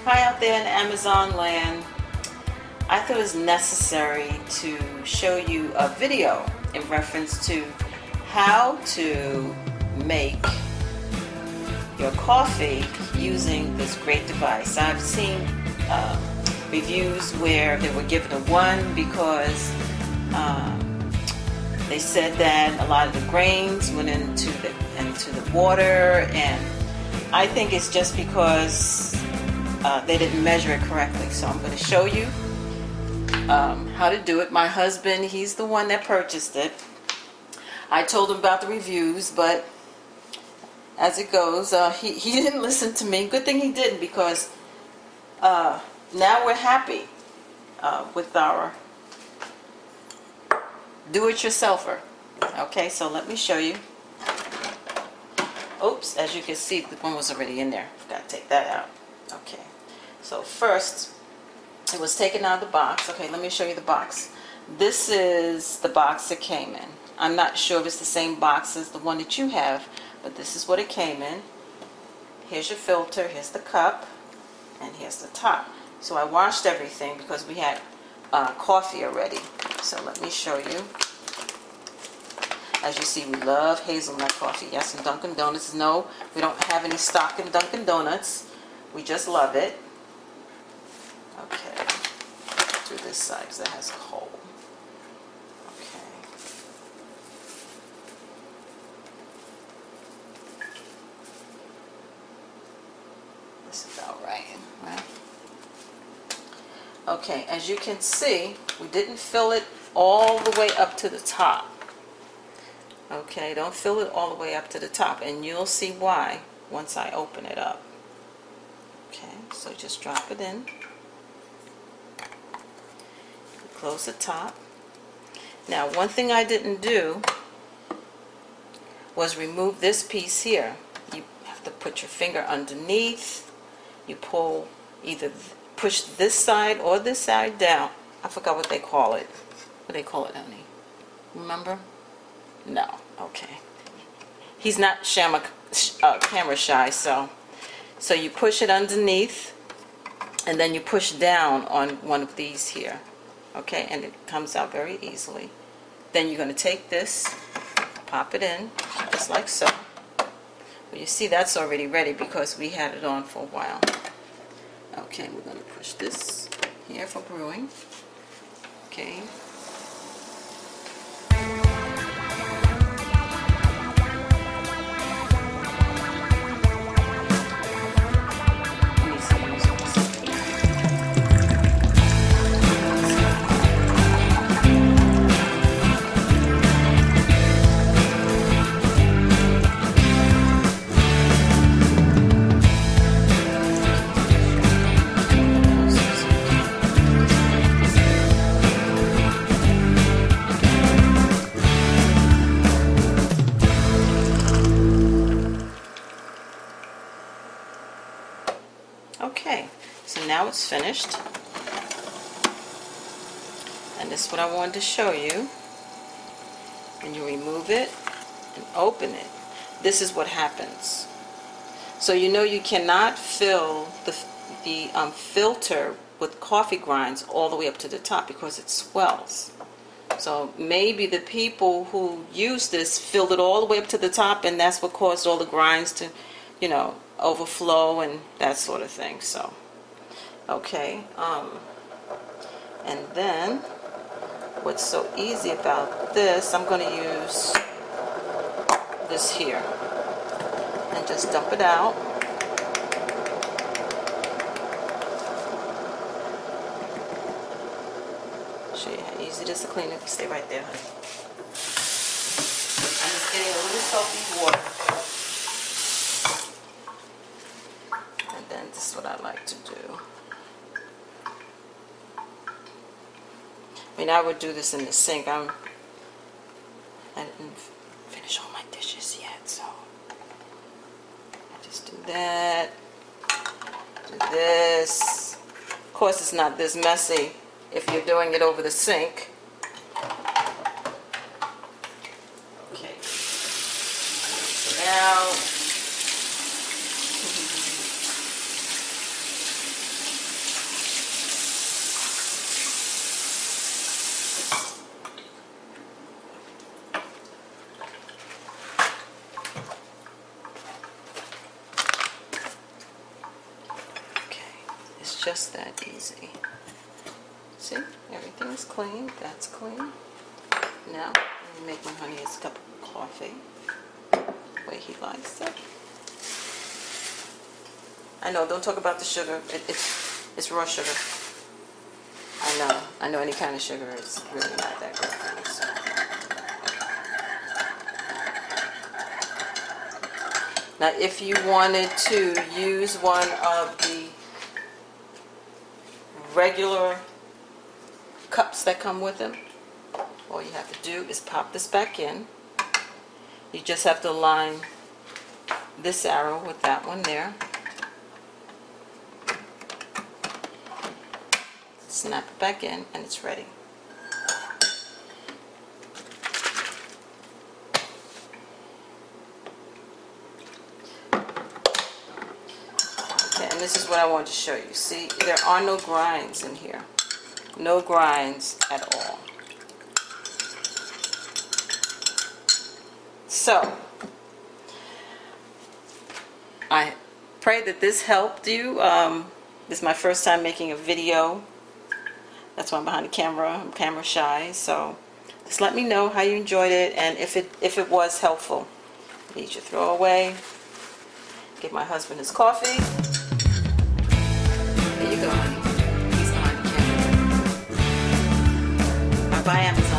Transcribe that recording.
Hi out there in Amazon land. I thought it was necessary to show you a video in reference to how to make your coffee using this great device. I've seen reviews where they were given a 1 because they said that a lot of the grains went into the water, and I think it's just because they didn't measure it correctly. So I'm going to show you how to do it. My husband, he's the one that purchased it. I told him about the reviews, but as it goes, he didn't listen to me. Good thing he didn't, because now we're happy with our do-it-yourselfer. Okay, so let me show you. Oops, as you can see, the one was already in there. Forgot to take that out. Okay, so first, it was taken out of the box. Okay, let me show you the box. This is the box it came in. I'm not sure if it's the same box as the one that you have, but this is what it came in. Here's your filter, here's the cup, and here's the top. So I washed everything because we had coffee already. So let me show you. As you see, we love hazelnut coffee. Yes, and Dunkin' Donuts. No, we don't have any stock in Dunkin' Donuts. We just love it. Okay, do this side because it has a hole. Okay. This is about right? Okay, as you can see, we didn't fill it all the way up to the top. Okay, don't fill it all the way up to the top, and you'll see why once I open it up. Okay, so just drop it in. Close the top. Now, one thing I didn't do was remove this piece here. You have to put your finger underneath. You pull, either push this side or this side down. I forgot what they call it. What do they call it, honey? Remember? No. Okay. He's not camera shy, so you push it underneath, and then you push down on one of these here. Okay, and it comes out very easily. Then you're going to take this, pop it in, just like so. Well, you see that's already ready because we had it on for a while. Okay, we're going to push this here for brewing. Okay. Okay, so now it's finished, and this is what I wanted to show you. And you remove it and open it. This is what happens. So you know you cannot fill the filter with coffee grinds all the way up to the top because it swells. So maybe the people who use this filled it all the way up to the top, and that's what caused all the grinds to, you know, overflow and that sort of thing. So okay, and then what's so easy about this, I'm going to use this here and just dump it out. Show you how easy it is to clean it. Stay right there, honey. I'm just getting a little soapy water. Then this is what I like to do. I mean, I would do this in the sink. I didn't finish all my dishes yet, so I just do that. Do this. Of course, it's not this messy if you're doing it over the sink. Okay. Now. It's just that easy. See, everything's clean. That's clean. Now, let me make my honey a cup of coffee the way he likes it. I know, don't talk about the sugar. It's raw sugar. I know any kind of sugar is really not that good for you. So. Now, if you wanted to use one of the regular cups that come with them, all you have to do is pop this back in. You just have to align this arrow with that one there. Snap it back in and it's ready. Okay, and this is what I want to show you. See, there are no grinds in here. No grinds at all. So, I pray that this helped you. This is my first time making a video. That's why I'm behind the camera. I'm camera shy. So, just let me know how you enjoyed it and if it was helpful. Eat your throwaway. Give my husband his coffee. There you go, honey. He's behind the camera. Bye-bye, Amazon.